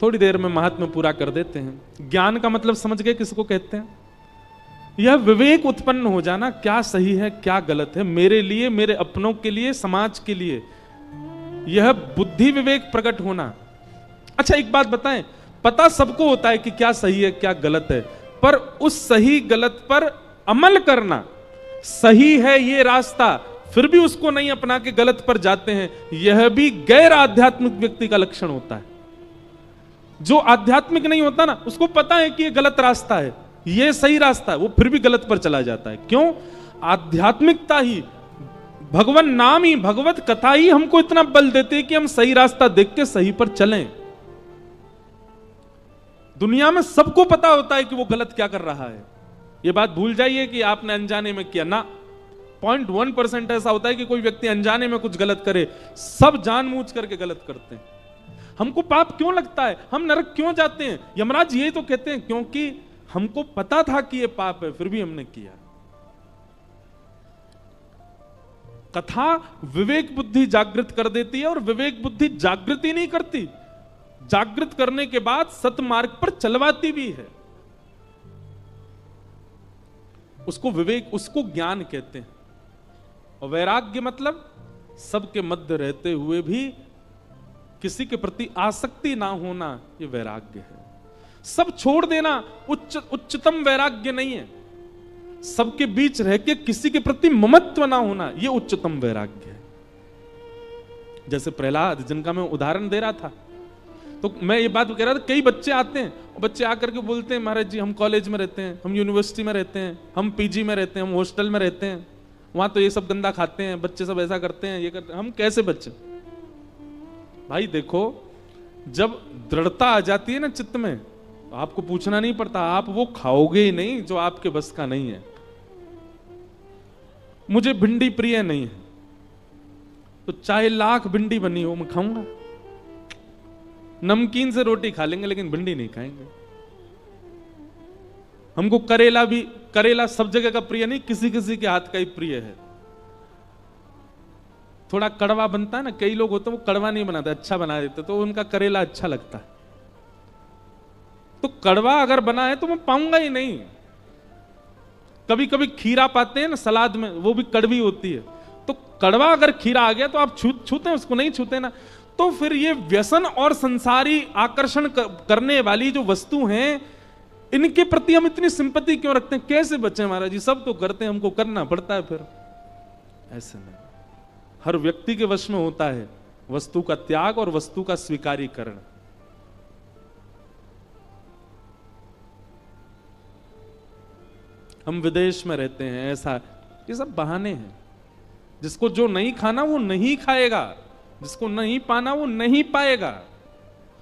थोड़ी देर में महात्म्य पूरा कर देते हैं। ज्ञान का मतलब समझ गए किसको कहते हैं? यह विवेक उत्पन्न हो जाना, क्या सही है क्या गलत है, मेरे लिए, मेरे अपनों के लिए, समाज के लिए, यह बुद्धि विवेक प्रकट होना। अच्छा एक बात बताएं, पता सबको होता है कि क्या सही है क्या गलत है, पर उस सही गलत पर अमल करना, सही है ये रास्ता फिर भी उसको नहीं अपना के गलत पर जाते हैं, यह भी गैर आध्यात्मिक व्यक्ति का लक्षण होता है। जो आध्यात्मिक नहीं होता ना, उसको पता है कि ये गलत रास्ता है, ये सही रास्ता है, वो फिर भी गलत पर चला जाता है। क्यों? आध्यात्मिकता ही, भगवान नाम ही, भगवत कथा ही हमको इतना बल देते हैं कि हम सही रास्ता देख के सही पर चलें। दुनिया में सबको पता होता है कि वो गलत क्या कर रहा है, ये बात भूल जाइए कि आपने अनजाने में किया ना। 0.1% ऐसा होता है कि कोई व्यक्ति अनजाने में कुछ गलत करे, सब जानबूझ करके गलत करते हैं। हमको पाप क्यों लगता है, हम नरक क्यों जाते हैं? यमराज ये तो कहते हैं क्योंकि हमको पता था कि ये पाप है फिर भी हमने किया। कथा विवेक बुद्धि जागृत कर देती है, और विवेक बुद्धि जागृति नहीं करती, जागृत करने के बाद सतमार्ग पर चलवाती भी है। उसको विवेक, उसको ज्ञान कहते हैं। और वैराग्य मतलब सबके मध्य रहते हुए भी किसी के प्रति आसक्ति ना होना, ये वैराग्य है। सब छोड़ देना उच्चतम वैराग्य नहीं है, सबके बीच रह के किसी के प्रति ममत्व ना होना, ये उच्चतम वैराग्य है। जैसे प्रहलाद, जिनका मैं उदाहरण दे रहा था, तो मैं ये बात कह रहा था, कई बच्चे आते हैं, बच्चे आकर के बोलते हैं महाराज जी हम कॉलेज में रहते हैं, हम यूनिवर्सिटी में रहते हैं, हम पीजी में रहते हैं, हम हॉस्टल में रहते हैं, वहां तो ये सब गंदा खाते हैं, बच्चे सब ऐसा करते हैं, ये करते हैं, हम कैसे बच्चे? भाई देखो, जब दृढ़ता आ जाती है ना चित्त में, तो आपको पूछना नहीं पड़ता, आप वो खाओगे ही नहीं जो आपके बस का नहीं है। मुझे भिंडी प्रिय नहीं है, तो चाहे लाख भिंडी बनी हो मैं खाऊंगा। नमकीन से रोटी खा लेंगे लेकिन भिंडी नहीं खाएंगे। हमको करेला भी, करेला सब जगह का प्रिय नहीं, किसी किसी के हाथ का ही प्रिय है। थोड़ा कड़वा बनता है ना, कई लोग होते हैं वो कड़वा नहीं बनाते, अच्छा बना देते, तो उनका करेला अच्छा लगता है। तो कड़वा अगर बना है तो मैं पाऊंगा ही नहीं। कभी कभी खीरा पाते हैं ना सलाद में, वो भी कड़वी होती है, तो कड़वा अगर खीरा आ गया तो आप छूते हैं उसको? नहीं छूते ना। तो फिर ये व्यसन और संसारी आकर्षण करने वाली जो वस्तु हैं, इनके प्रति हम इतनी सिंपैथी क्यों रखते हैं? कैसे बचे महाराज जी, सब तो करते हैं, हमको करना पड़ता है। फिर ऐसे नहीं, हर व्यक्ति के वश में होता है वस्तु का त्याग और वस्तु का स्वीकारीकरण। हम विदेश में रहते हैं, ऐसा, ये सब बहाने हैं। जिसको जो नहीं खाना वो नहीं खाएगा, जिसको नहीं पाना वो नहीं पाएगा,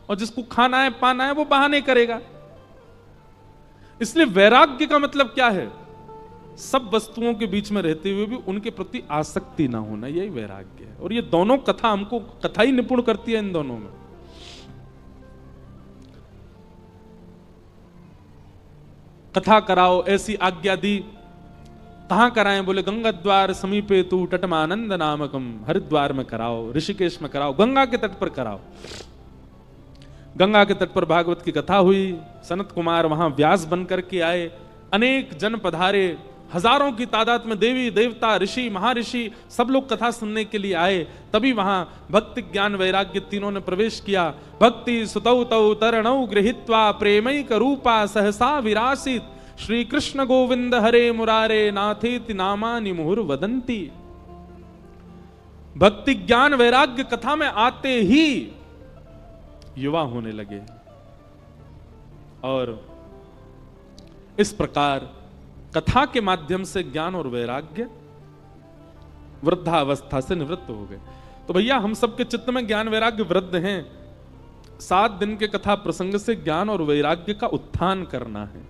और जिसको खाना है पाना है वो बहाने करेगा। इसलिए वैराग्य का मतलब क्या है? सब वस्तुओं के बीच में रहते हुए भी उनके प्रति आसक्ति ना होना, यही वैराग्य है। और ये दोनों कथा हमको, कथा ही निपुण करती है इन दोनों में। कथा कराओ ऐसी आज्ञा दी, कहां कराएं? बोले गंगा द्वार समीपे तू तटमानंद नामकम, हरिद्वार में कराओ, ऋषिकेश में कराओ, गंगा के तट पर कराओ। गंगा के तट पर भागवत की कथा हुई, सनत कुमार वहां व्यास बनकर के आए, अनेक जन पधारे, हजारों की तादाद में देवी देवता ऋषि महाऋषि सब लोग कथा सुनने के लिए आए। तभी वहां भक्ति ज्ञान वैराग्य तीनों ने प्रवेश किया। भक्ति सुतौ तौ तरणौ गृहीत्वा प्रेमैक रूपा सहसा विरासित, श्री कृष्ण गोविंद हरे मुरारे नाथेति नामानि मुहुर वदंती। भक्ति ज्ञान वैराग्य कथा में आते ही युवा होने लगे, और इस प्रकार कथा के माध्यम से ज्ञान और वैराग्य वृद्धावस्था से निवृत्त हो गए। तो भैया हम सबके चित्त में ज्ञान वैराग्य वृद्ध हैं। 7 दिन के कथा प्रसंग से ज्ञान और वैराग्य का उत्थान करना है,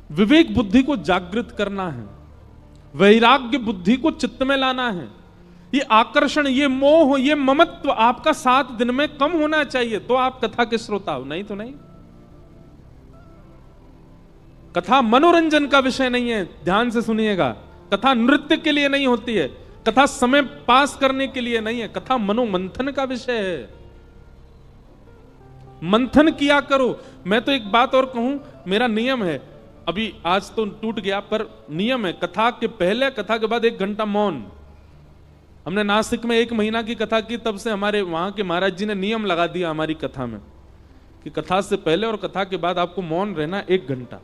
विवेक बुद्धि को जागृत करना है, वैराग्य बुद्धि को चित्त में लाना है। ये आकर्षण, ये मोह, ये ममत्व आपका 7 दिन में कम होना चाहिए, तो आप कथा के श्रोता हो, नहीं तो नहीं। कथा मनोरंजन का विषय नहीं है, ध्यान से सुनिएगा। कथा नृत्य के लिए नहीं होती है, कथा समय पास करने के लिए नहीं है, कथा मनोमंथन का विषय है। मंथन किया करो। मैं तो एक बात और कहूं, मेरा नियम है, अभी आज तो टूट गया, पर नियम है, कथा के पहले कथा के बाद 1 घंटा मौन। हमने नासिक में 1 महीना की कथा की, तब से हमारे वहां के महाराज जी ने नियम लगा दिया हमारी कथा में कि कथा से पहले और कथा के बाद आपको मौन रहना 1 घंटा।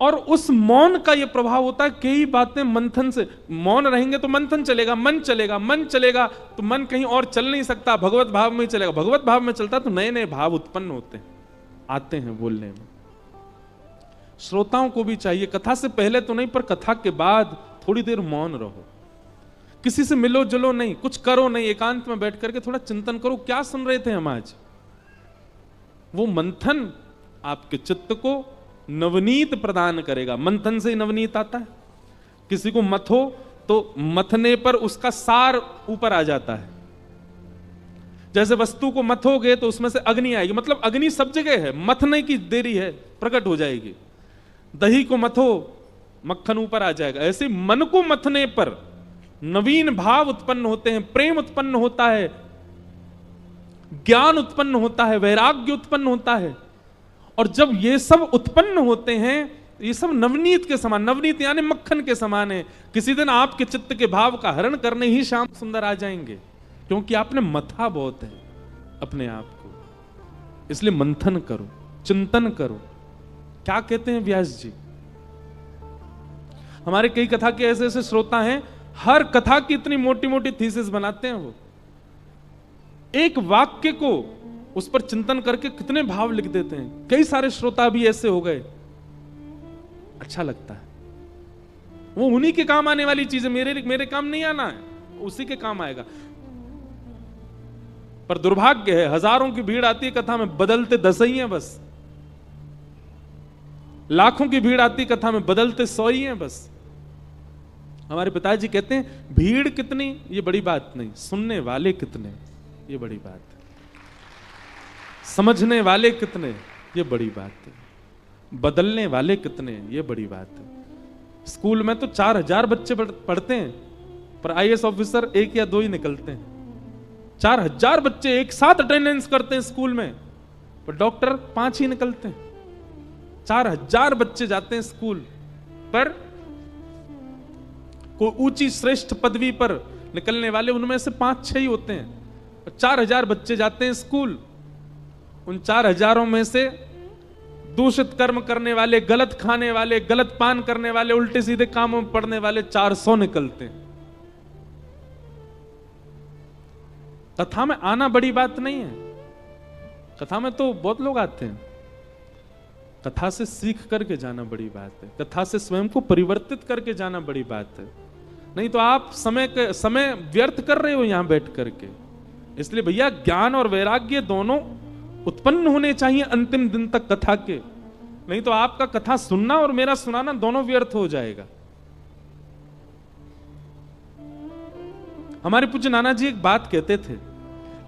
और उस मौन का यह प्रभाव होता है, कई बातें मंथन से, मौन रहेंगे तो मंथन चलेगा, मन चलेगा, मन चलेगा तो मन कहीं और चल नहीं सकता, भगवत भाव में ही चलेगा। भगवत भाव में चलता तो नए नए भाव उत्पन्न होते हैं, आते हैं बोलने में। श्रोताओं को भी चाहिए, कथा से पहले तो नहीं, पर कथा के बाद थोड़ी देर मौन रहो, किसी से मिलो जुलो नहीं, कुछ करो नहीं, एकांत में बैठ करके थोड़ा चिंतन करो, क्या सुन रहे थे हम आज। वो मंथन आपके चित्त को नवनीत प्रदान करेगा। मंथन से ही नवनीत आता है। किसी को मथो तो मथने पर उसका सार ऊपर आ जाता है। जैसे वस्तु को मथोगे तो उसमें से अग्नि आएगी, मतलब अग्नि सब जगह है, मथने की देरी है, प्रकट हो जाएगी। दही को मथो, मक्खन ऊपर आ जाएगा। ऐसे मन को मथने पर नवीन भाव उत्पन्न होते हैं, प्रेम उत्पन्न होता है, ज्ञान उत्पन्न होता है, वैराग्य उत्पन्न होता है। और जब ये सब उत्पन्न होते हैं, ये सब नवनीत के समान, नवनीत यानी मक्खन के समान है। किसी दिन आपके चित्त के भाव का हरण करने ही श्याम सुंदर आ जाएंगे, क्योंकि आपने मथा बहुत है अपने आप को। इसलिए मंथन करो, चिंतन करो। क्या कहते हैं व्यास जी? हमारे कई कथा के ऐसे ऐसे श्रोता हैं, हर कथा की इतनी मोटी मोटी थीसिस बनाते हैं। वो एक वाक्य को उस पर चिंतन करके कितने भाव लिख देते हैं। कई सारे श्रोता भी ऐसे हो गए, अच्छा लगता है। वो उन्हीं के काम आने वाली चीज है, मेरे काम नहीं आना है, उसी के काम आएगा। पर दुर्भाग्य है, हजारों की भीड़ आती है कथा में, बदलते 10 ही हैं बस। लाखों की भीड़ आती कथा में, बदलते 100 ही हैं बस। हमारे पिताजी कहते हैं, भीड़ कितनी ये बड़ी बात नहीं, सुनने वाले कितने ये बड़ी बात है, समझने वाले कितने ये बड़ी बात है, बदलने वाले कितने ये बड़ी बात है। स्कूल में तो 4000 बच्चे पढ़ते हैं, पर आईएएस ऑफिसर 1 या 2 ही निकलते हैं। 4000 बच्चे एक साथ अटेंडेंस करते हैं स्कूल में, पर डॉक्टर 5 ही निकलते हैं। 4000 बच्चे जाते हैं स्कूल, पर कोई ऊंची श्रेष्ठ पदवी पर निकलने वाले उनमें से 5-6 ही होते हैं। 4000 बच्चे जाते हैं स्कूल, उन 4000 में से दूषित कर्म करने वाले, गलत खाने वाले, गलत पान करने वाले, उल्टे सीधे कामों में पड़ने वाले 400 निकलते हैं। कथा में आना बड़ी बात नहीं है, कथा में तो बहुत लोग आते हैं। कथा से सीख करके जाना बड़ी बात है, कथा से स्वयं को परिवर्तित करके जाना बड़ी बात है। नहीं तो आप समय व्यर्थ कर रहे हो यहां बैठ करके। इसलिए भैया ज्ञान और वैराग्य दोनों उत्पन्न होने चाहिए अंतिम दिन तक कथा के, नहीं तो आपका कथा सुनना और मेरा सुनाना दोनों व्यर्थ हो जाएगा। हमारे पूज्य नाना जी एक बात कहते थे,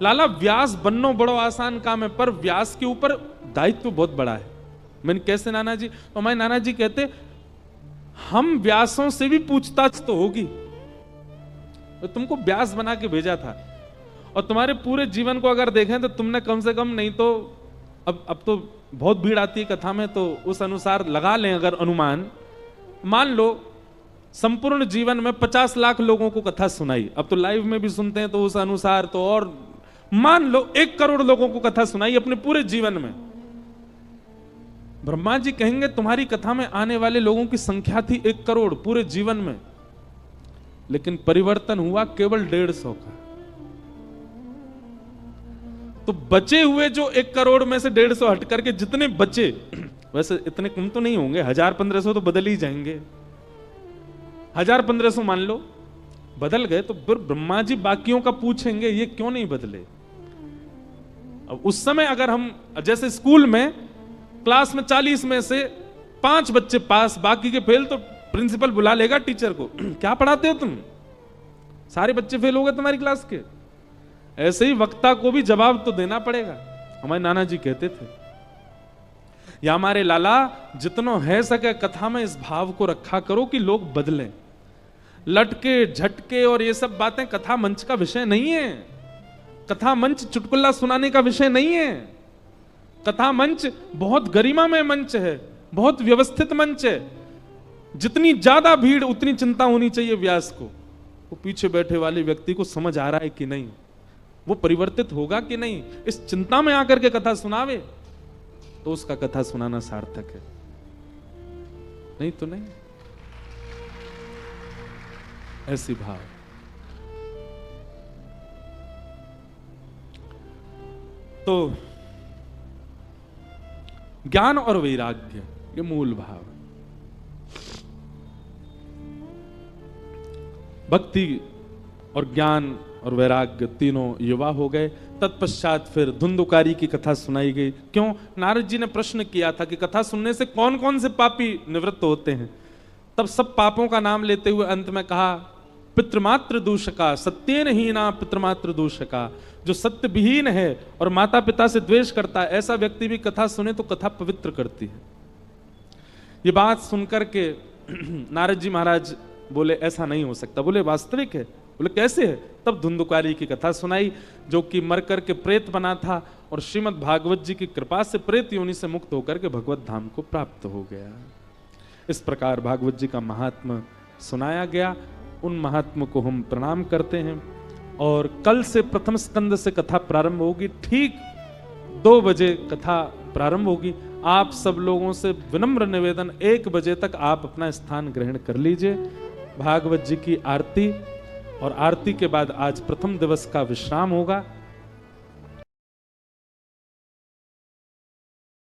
लाला व्यास बनना बड़ो आसान काम है, पर व्यास के ऊपर दायित्व बहुत बड़ा है। मैंने कैसे नाना जी? तो हमारे नाना जी कहते, हम व्यासों से भी पूछताछ तो होगी, तो तुमको व्यास बना के भेजा था, और तुम्हारे पूरे जीवन को अगर देखें तो तुमने कम से कम, नहीं तो अब तो बहुत भीड़ आती है कथा में, तो उस अनुसार लगा लें अगर अनुमान, मान लो संपूर्ण जीवन में 50 लाख लोगों को कथा सुनाई। अब तो लाइव में भी सुनते हैं तो उस अनुसार तो, और मान लो 1 करोड़ लोगों को कथा सुनाई अपने पूरे जीवन में। ब्रह्मा जी कहेंगे तुम्हारी कथा में आने वाले लोगों की संख्या थी 1 करोड़ पूरे जीवन में, लेकिन परिवर्तन हुआ केवल 150 का। तो बचे हुए जो 1 करोड़ में से 150 हट करके जितने बचे, वैसे इतने कम तो नहीं होंगे, 1000-1500 तो बदल ही जाएंगे। 1000-1500 मान लो बदल गए, तो फिर ब्रह्मा जी बाकियों का पूछेंगे ये क्यों नहीं बदले। अब उस समय अगर हम, जैसे स्कूल में क्लास में 40 में से 5 बच्चे पास, बाकी के फेल, तो प्रिंसिपल बुला लेगा टीचर को, क्या पढ़ाते हो तुम, सारे बच्चे फेल हो गए तुम्हारी क्लास के। ऐसे ही वक्ता को भी जवाब तो देना पड़ेगा। हमारे नाना जी कहते थे, या हमारे लाला जितनो है सके कथा में इस भाव को रखा करो कि लोग कथा मंच चुटकुला सुनाने का विषय नहीं है। कथा मंच बहुत गरिमामय मंच है, बहुत व्यवस्थित मंच है। जितनी ज्यादा भीड़ उतनी चिंता होनी चाहिए व्यास को, वो पीछे बैठे वाले व्यक्ति को समझ आ रहा है कि नहीं, वो परिवर्तित होगा कि नहीं, इस चिंता में आकर के कथा सुनावे तो उसका कथा सुनाना सार्थक है, नहीं तो नहीं। ऐसी भाव। तो ज्ञान और वैराग्य ये मूल भाव है। भक्ति और ज्ञान और वैराग्य तीनों युवा हो गए। तत्पश्चात फिर धुंधुकारी की कथा सुनाई गई। क्यों? नारद जी ने प्रश्न किया था कि कथा सुनने से कौन कौन से पापी निवृत्त होते हैं। तब सब पापों का नाम लेते हुए अंत में कहा, पितृमात्र दूषका सत्येन हीना पितृमात्र दूषका, जो सत्य विहीन है और माता पिता से द्वेष करता है, ऐसा व्यक्ति भी कथा सुने तो कथा पवित्र करती है। ये बात सुनकर के नारद जी महाराज बोले ऐसा नहीं हो सकता। बोले वास्तविक है। बोले कैसे है? तब धुंधुकारी की कथा सुनाई, जो कि मर करके प्रेत बना था और श्रीमद् भागवत जी की कृपा से प्रेत योनि से मुक्त होकर के भगवत धाम को प्राप्त हो गया। इस प्रकार भागवत जी का महात्म्य सुनाया गया। उन महात्मा को हम प्रणाम करते हैं। और कल से प्रथम स्कंद से कथा प्रारंभ होगी। ठीक 2 बजे कथा प्रारंभ होगी। आप सब लोगों से विनम्र निवेदन, 1 बजे तक आप अपना स्थान ग्रहण कर लीजिए। भागवत जी की आरती और आरती के बाद आज प्रथम दिवस का विश्राम होगा।